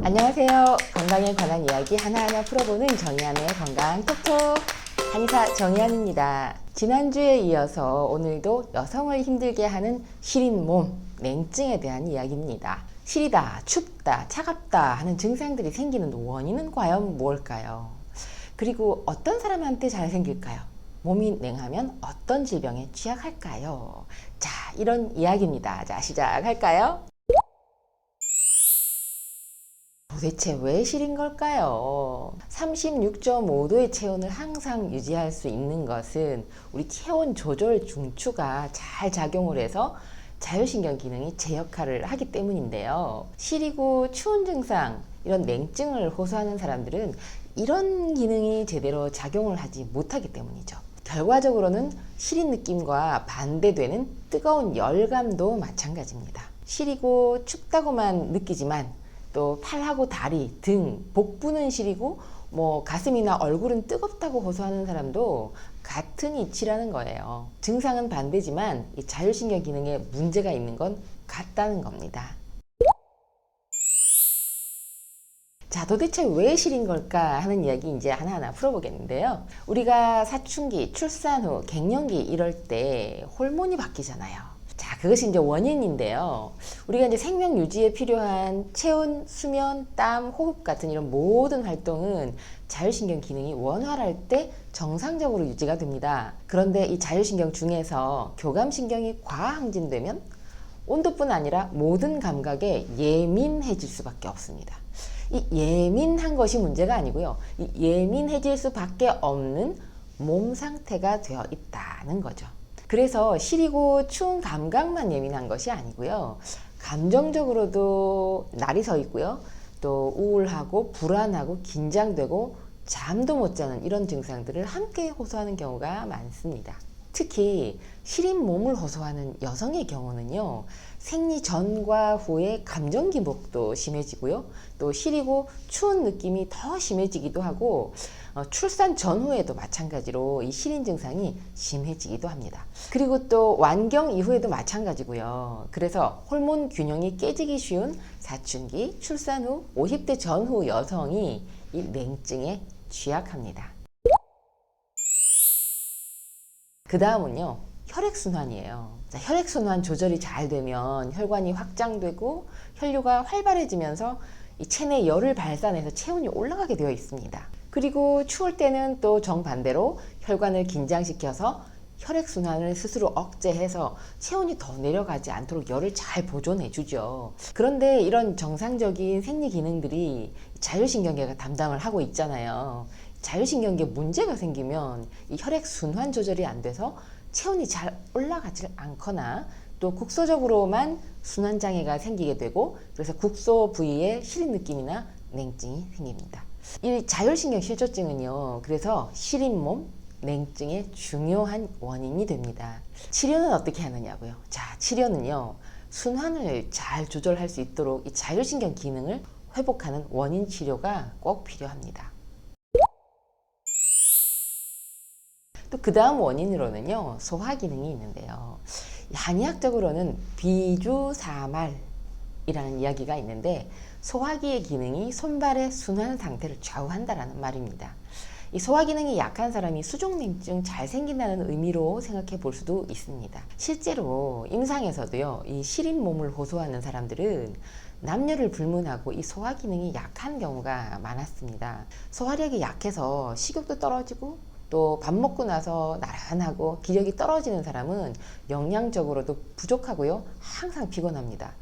안녕하세요. 건강에 관한 이야기 하나하나 풀어보는 정의안의 건강 톡톡 한의사 정의안입니다. 지난주에 이어서 오늘도 여성을 힘들게 하는 시린 몸, 냉증에 대한 이야기입니다. 시리다, 춥다, 차갑다 하는 증상들이 생기는 원인은 과연 무엇일까요? 그리고 어떤 사람한테 잘 생길까요? 몸이 냉하면 어떤 질병에 취약할까요? 자, 이런 이야기입니다. 자, 시작할까요? 도대체 왜 시린 걸까요? 36.5도의 체온을 항상 유지할 수 있는 것은 우리 체온 조절 중추가 잘 작용을 해서 자율신경 기능이 제 역할을 하기 때문인데요. 시리고 추운 증상, 이런 냉증을 호소하는 사람들은 이런 기능이 제대로 작용을 하지 못하기 때문이죠. 결과적으로는 시린 느낌과 반대되는 뜨거운 열감도 마찬가지입니다. 시리고 춥다고만 느끼지만 또 팔하고 다리, 등, 복부는 시리고 가슴이나 얼굴은 뜨겁다고 호소하는 사람도 같은 이치라는 거예요. 증상은 반대지만 이 자율신경 기능에 문제가 있는 건 같다는 겁니다. 자, 도대체 왜 시린 걸까 하는 이야기 이제 하나하나 풀어보겠는데요. 우리가 사춘기, 출산 후, 갱년기 이럴 때 호르몬이 바뀌잖아요. 자, 그것이 이제 원인인데요. 우리가 이제 생명 유지에 필요한 체온, 수면, 땀, 호흡 같은 이런 모든 활동은 자율신경 기능이 원활할 때 정상적으로 유지가 됩니다. 그런데 이 자율신경 중에서 교감신경이 과항진되면 온도뿐 아니라 모든 감각에 예민해질 수밖에 없습니다. 이 예민한 것이 문제가 아니고요. 이 예민해질 수밖에 없는 몸 상태가 되어 있다는 거죠. 그래서 시리고 추운 감각만 예민한 것이 아니고요. 감정적으로도 날이 서 있고요. 또 우울하고 불안하고 긴장되고 잠도 못 자는 이런 증상들을 함께 호소하는 경우가 많습니다. 특히 시린 몸을 호소하는 여성의 경우는요, 생리 전과 후에 감정 기복도 심해지고요, 또 시리고 추운 느낌이 더 심해지기도 하고, 출산 전후에도 마찬가지로 이 시린 증상이 심해지기도 합니다. 그리고 또 완경 이후에도 마찬가지고요. 그래서 호르몬 균형이 깨지기 쉬운 사춘기, 출산 후, 50대 전후 여성이 이 냉증에 취약합니다. 그 다음은요, 혈액순환이에요. 자, 혈액순환 조절이 잘 되면 혈관이 확장되고 혈류가 활발해지면서 이 체내 열을 발산해서 체온이 올라가게 되어 있습니다. 그리고 추울 때는 또 정반대로 혈관을 긴장시켜서 혈액순환을 스스로 억제해서 체온이 더 내려가지 않도록 열을 잘 보존해 주죠. 그런데 이런 정상적인 생리 기능들이 자율신경계가 담당을 하고 있잖아요. 자율신경계에 문제가 생기면 이 혈액순환 조절이 안 돼서 체온이 잘 올라가지 않거나 또 국소적으로만 순환장애가 생기게 되고, 그래서 국소 부위에 시린 느낌이나 냉증이 생깁니다. 이 자율신경 실조증은요, 그래서 시린 몸, 냉증의 중요한 원인이 됩니다. 치료는 어떻게 하느냐고요? 자, 치료는요, 순환을 잘 조절할 수 있도록 이 자율신경 기능을 회복하는 원인 치료가 꼭 필요합니다. 또 그 다음 원인으로는요, 소화 기능이 있는데요. 한의학적으로는 비주사말이라는 이야기가 있는데, 소화기의 기능이 손발의 순환 상태를 좌우한다는 말입니다. 이 소화 기능이 약한 사람이 수족냉증 잘 생긴다는 의미로 생각해 볼 수도 있습니다. 실제로 임상에서도요, 이 시린 몸을 호소하는 사람들은 남녀를 불문하고 이 소화 기능이 약한 경우가 많았습니다. 소화력이 약해서 식욕도 떨어지고 또 밥 먹고 나서 나른하고 기력이 떨어지는 사람은 영양적으로도 부족하고요, 항상 피곤합니다.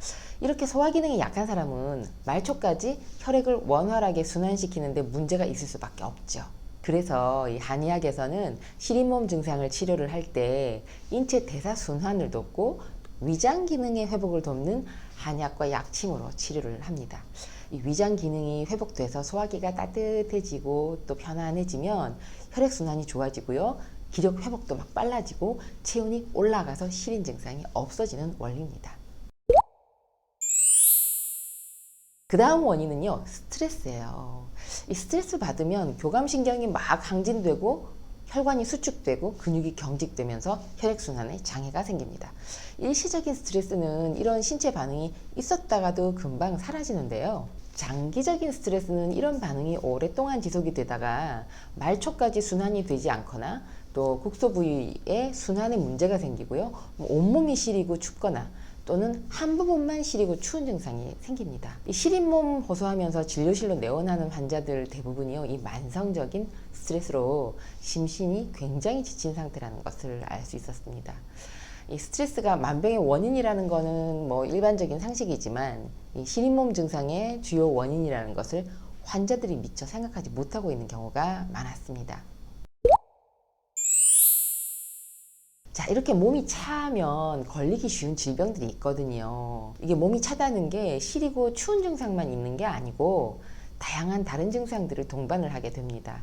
이렇게 소화 기능이 약한 사람은 말초까지 혈액을 원활하게 순환시키는데 문제가 있을 수밖에 없죠. 그래서 이 한의학에서는 시린몸 증상을 치료를 할 때 인체 대사 순환을 돕고 위장 기능의 회복을 돕는 한약과 약침으로 치료를 합니다. 이 위장 기능이 회복돼서 소화기가 따뜻해지고 또 편안해지면 혈액순환이 좋아지고요, 기력 회복도 막 빨라지고 체온이 올라가서 시린 증상이 없어지는 원리입니다. 그 다음 원인은요, 스트레스예요. 이 스트레스 받으면 교감신경이 막 항진되고 혈관이 수축되고 근육이 경직되면서 혈액순환에 장애가 생깁니다. 일시적인 스트레스는 이런 신체 반응이 있었다가도 금방 사라지는데요. 장기적인 스트레스는 이런 반응이 오랫동안 지속이 되다가 말초까지 순환이 되지 않거나 또 국소 부위에 순환에 문제가 생기고요. 온몸이 시리고 춥거나 또는 한 부분만 시리고 추운 증상이 생깁니다. 이 시린 몸 호소하면서 진료실로 내원하는 환자들 대부분이요, 이 만성적인 스트레스로 심신이 굉장히 지친 상태라는 것을 알 수 있었습니다. 이 스트레스가 만병의 원인이라는 것은 뭐 일반적인 상식이지만 이 시린 몸 증상의 주요 원인이라는 것을 환자들이 미처 생각하지 못하고 있는 경우가 많았습니다. 자, 이렇게 몸이 차면 걸리기 쉬운 질병들이 있거든요. 이게 몸이 차다는 게 시리고 추운 증상만 있는 게 아니고 다양한 다른 증상들을 동반을 하게 됩니다.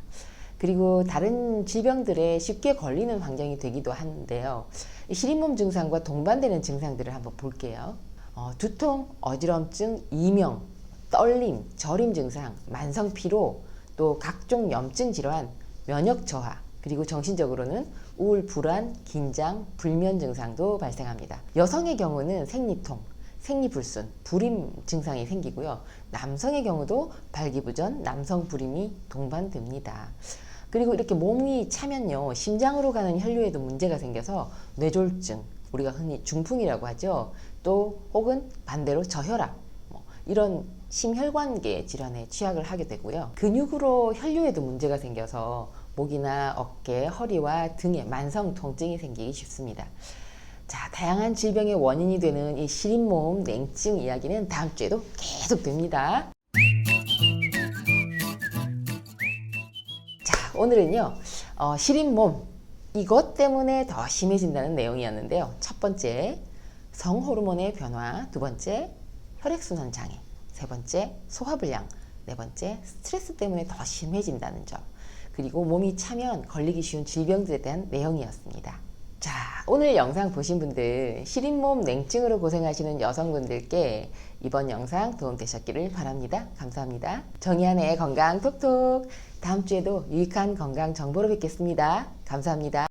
그리고 다른 질병들에 쉽게 걸리는 환경이 되기도 하는데요. 이 시린몸 증상과 동반되는 증상들을 한번 볼게요. 두통, 어지럼증, 이명, 떨림, 저림 증상, 만성 피로, 또 각종 염증 질환, 면역 저하, 그리고 정신적으로는 우울, 불안, 긴장, 불면 증상도 발생합니다. 여성의 경우는 생리통, 생리불순, 불임 증상이 생기고요. 남성의 경우도 발기부전, 남성 불임이 동반됩니다. 그리고 이렇게 몸이 차면요, 심장으로 가는 혈류에도 문제가 생겨서 뇌졸중, 우리가 흔히 중풍이라고 하죠. 또 혹은 반대로 저혈압, 이런 심혈관계 질환에 취약을 하게 되고요. 근육으로 혈류에도 문제가 생겨서 목이나 어깨, 허리와 등에 만성 통증이 생기기 쉽습니다. 자, 다양한 질병의 원인이 되는 이 시린몸 냉증 이야기는 다음 주에도 계속 됩니다. 자, 오늘은요, 시린몸, 이것 때문에 더 심해진다는 내용이었는데요. 첫 번째, 성호르몬의 변화. 두 번째, 혈액순환 장애. 세 번째, 소화불량. 네 번째, 스트레스 때문에 더 심해진다는 점. 그리고 몸이 차면 걸리기 쉬운 질병들에 대한 내용이었습니다. 자, 오늘 영상 보신 분들, 시린몸 냉증으로 고생하시는 여성분들께 이번 영상 도움되셨기를 바랍니다. 감사합니다. 정의한의 건강 톡톡. 다음 주에도 유익한 건강 정보로 뵙겠습니다. 감사합니다.